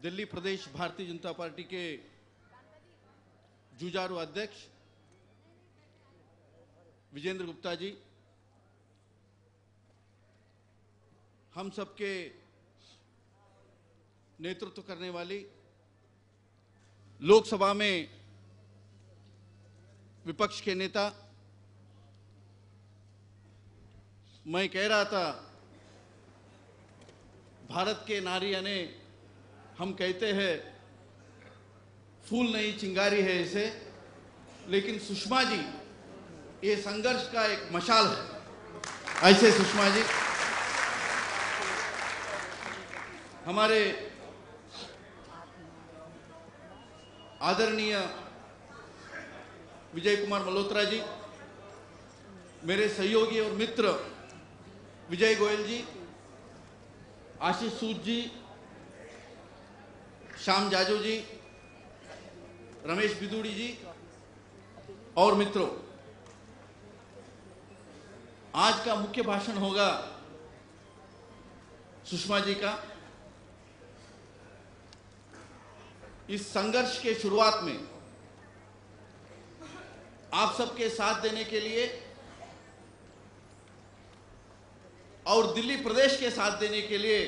दिल्ली प्रदेश Bharatiya Janata party के जुझारू अध्यक्ष विजेंद्र गुप्ता जी, हम सबके नेतृत्व करने वाली लोकसभा में विपक्ष के नेता, मैं कह रहा था भारत के नारी ने, हम कहते हैं फूल नहीं चिंगारी है इसे, लेकिन सुषमा जी ये संघर्ष का एक मशाल है। ऐसे सुषमा जी हमारे आदरणीय विजय कुमार मल्होत्रा जी, मेरे सहयोगी और मित्र विजय गोयल जी, आशीष सूद जी, श्याम जाजू जी, रमेश बिदुड़ी जी और मित्रों, आज का मुख्य भाषण होगा सुषमा जी का। इस संघर्ष के शुरुआत में आप सबके साथ देने के लिए और दिल्ली प्रदेश के साथ देने के लिए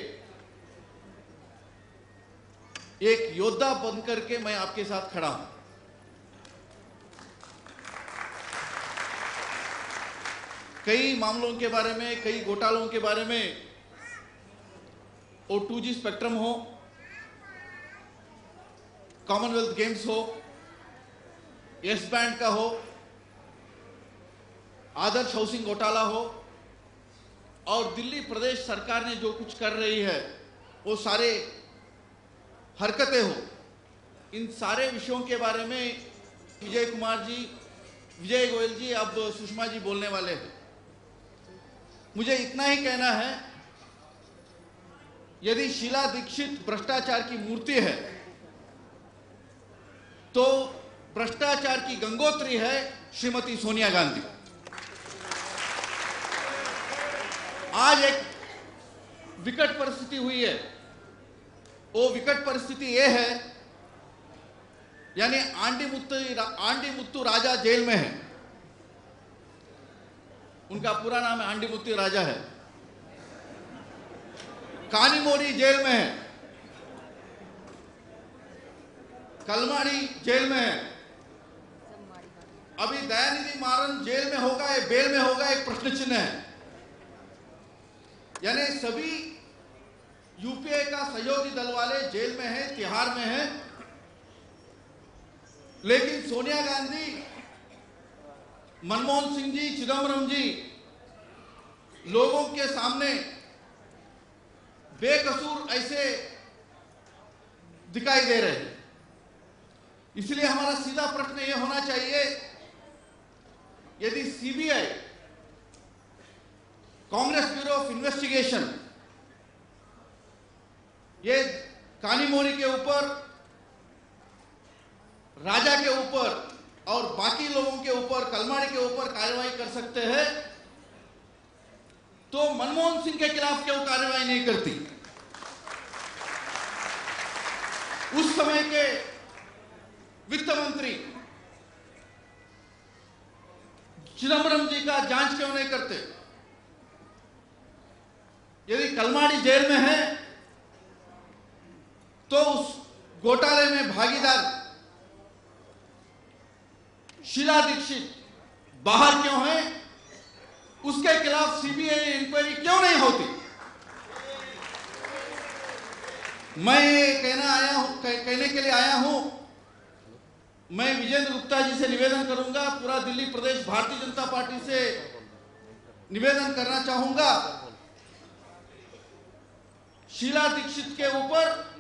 एक योद्धा बनकर के मैं आपके साथ खड़ा हूं। कई मामलों के बारे में, कई घोटालों के बारे में, O2G स्पेक्ट्रम हो, कॉमनवेल्थ गेम्स हो, यस बैंक का हो, आदर्श हाउसिंग घोटाला हो और दिल्ली प्रदेश सरकार ने जो कुछ कर रही है वो सारे हरकतें हो, इन सारे विषयों के बारे में विजय कुमार जी, विजय गोयल जी, अब सुषमा जी बोलने वाले हैं। मुझे इतना ही कहना है, यदि शीला दीक्षित भ्रष्टाचार की मूर्ति है तो भ्रष्टाचार की गंगोत्री है श्रीमती सोनिया गांधी। आज एक विकट परिस्थिति हुई है, वो विकट परिस्थिति ये है, यानी आंडी मुत्तु राजा जेल में है, उनका पूरा नाम है आंडी मुत्तु राजा है, कानीमोरी जेल में है, कलमाड़ी जेल में है, अभी दयानिधि मारन जेल में होगा या बेल में होगा, एक प्रश्न चिन्ह है। यानी सभी यूपीए का सहयोगी दल वाले जेल में हैं, तिहाड़ में हैं, लेकिन सोनिया गांधी, मनमोहन सिंह जी, चिदंबरम जी लोगों के सामने बेकसूर ऐसे दिखाई दे रहे हैं। इसलिए हमारा सीधा प्रश्न यह होना चाहिए, यदि CBI, Congress bureau of investigation, ये कानीमोरी के ऊपर, राजा के ऊपर और बाकी लोगों के ऊपर, कलमाड़ी के ऊपर कार्रवाई कर सकते हैं, तो मनमोहन सिंह के खिलाफ क्यों कार्रवाई नहीं करती? उस समय के वित्त मंत्री चिदंबरम जी का जांच क्यों नहीं करते? यदि कलमाड़ी जेल में है तो उस घोटाले में भागीदार शीला दीक्षित बाहर क्यों है? उसके खिलाफ सीबीआई इंक्वायरी क्यों नहीं होती? मैं कहने के लिए आया हूं, मैं विजेंद्र गुप्ता जी से निवेदन करूंगा, पूरा दिल्ली प्रदेश भारतीय जनता पार्टी से निवेदन करना चाहूंगा, शीला दीक्षित के ऊपर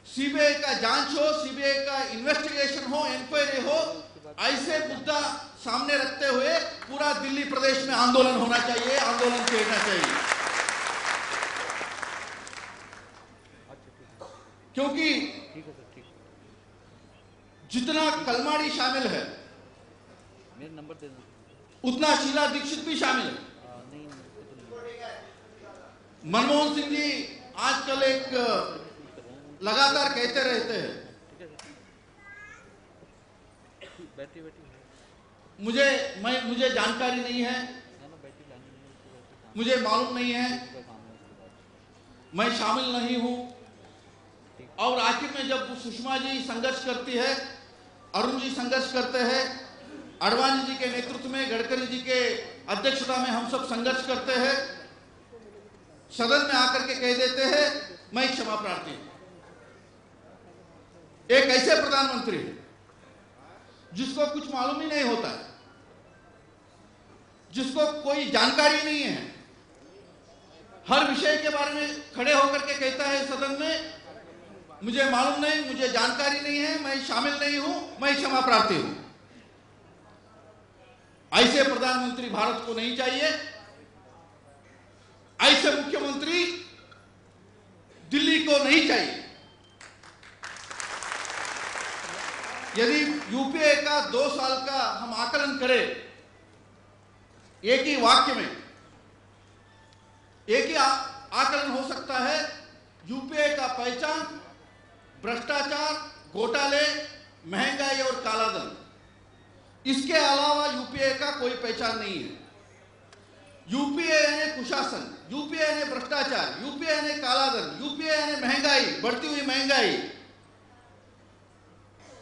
सीबीआई का जांच हो, सीबीआई का इन्वेस्टिगेशन हो, इंक्वायरी हो, ऐसे मुद्दा सामने रखते हुए पूरा दिल्ली प्रदेश में आंदोलन होना चाहिए, आंदोलन छेड़ना चाहिए। क्योंकि जितना कलमाड़ी शामिल है उतना शीला दीक्षित भी शामिल है। मनमोहन सिंह जी आजकल एक लगातार कहते रहते हैं। मुझे जानकारी नहीं है, मुझे मालूम नहीं है, मैं शामिल नहीं हूं। और आखिर में जब सुषमा जी संघर्ष करती है, अरुण जी संघर्ष करते हैं, आडवाणी जी के नेतृत्व में, गडकरी जी के अध्यक्षता में हम सब संघर्ष करते हैं, सदन में आकर के कह देते हैं मैं क्षमा प्रार्थी हूं। एक ऐसे प्रधानमंत्री जिसको कुछ मालूम ही नहीं होता है, जिसको कोई जानकारी नहीं है, हर विषय के बारे में खड़े होकर के कहता है सदन में मुझे मालूम नहीं, मुझे जानकारी नहीं है, मैं शामिल नहीं हूं, मैं क्षमा प्रार्थी हूं। ऐसे प्रधानमंत्री भारत को नहीं चाहिए। ऐसे मुख्यमंत्री दिल्ली को नहीं चाहिए। यदि यूपीए का 2 साल का हम आकलन करें, एक ही वाक्य में एक ही आकलन हो सकता है, यूपीए का पहचान भ्रष्टाचार, घोटाले, महंगाई और कालाधन। इसके अलावा यूपीए का कोई पहचान नहीं है। यूपीए यानी कुशासन, यूपीए यानी भ्रष्टाचार, यूपीए यानी कालाधन, यूपीए यानी महंगाई, बढ़ती हुई महंगाई।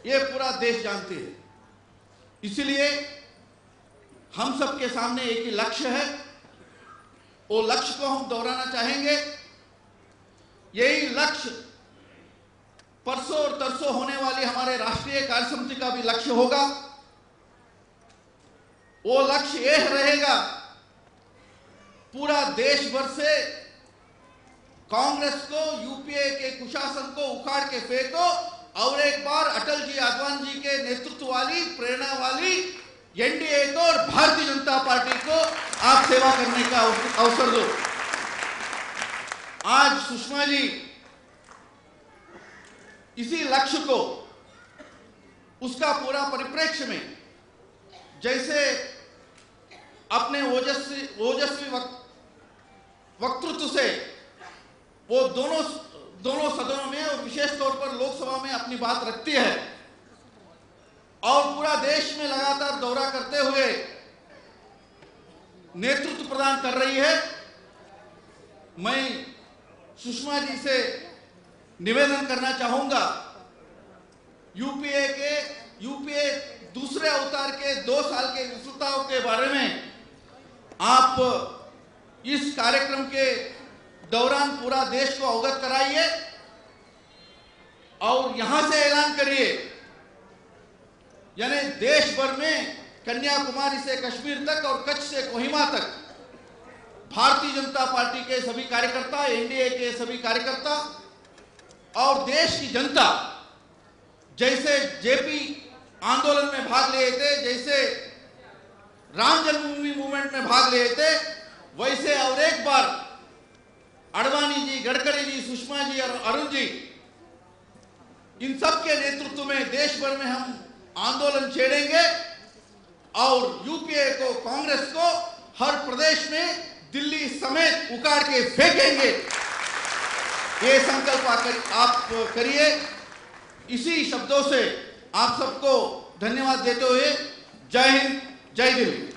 ये पूरा देश जानते हैं। इसलिए हम सबके सामने एक ही लक्ष्य है, वो लक्ष्य को हम दोहराना चाहेंगे। यही लक्ष्य परसों और तरसों होने वाली हमारे राष्ट्रीय कार्यसमिति का भी लक्ष्य होगा। वो लक्ष्य यह रहेगा, पूरा देश भर से कांग्रेस को, यूपीए के कुशासन को उखाड़ के फेंको और एक बार अटल जी, आडवाणी जी के नेतृत्व वाली, प्रेरणा वाली एनडीए को और भारतीय जनता पार्टी को आप सेवा करने का अवसर दो। आज सुषमा जी इसी लक्ष्य को, उसका पूरा परिप्रेक्ष्य में, जैसे अपने ओजस्वी वक्तृत्व से वो दोनों सदनों में और विशेष तौर पर लोकसभा में अपनी बात रखती है और पूरा देश में लगातार दौरा करते हुए नेतृत्व प्रदान कर रही है, मैं सुषमा जी से निवेदन करना चाहूंगा, यूपीए दूसरे अवतार के 2 साल के विफलताओं के बारे में आप इस कार्यक्रम के दौरान पूरा देश को अवगत कराइए और यहां से ऐलान करिए, यानी देश भर में कन्याकुमारी से कश्मीर तक और कच्छ से कोहिमा तक भारतीय जनता पार्टी के सभी कार्यकर्ता, एनडीए के सभी कार्यकर्ता और देश की जनता जैसे जेपी आंदोलन में भाग लिए थे, जैसे राम जन्मभूमि मूवमेंट में भाग लिए थे, वैसे और एक बार आडवाणी जी, गडकरी जी, सुषमा जी और अरुण जी, इन सब के नेतृत्व में देश भर में हम आंदोलन छेड़ेंगे और यूपीए को, कांग्रेस को हर प्रदेश में, दिल्ली समेत उखाड़ के फेंकेंगे। ये संकल्प आप करिए। इसी शब्दों से आप सबको धन्यवाद देते हुए जय हिंद, जय दिल्ली।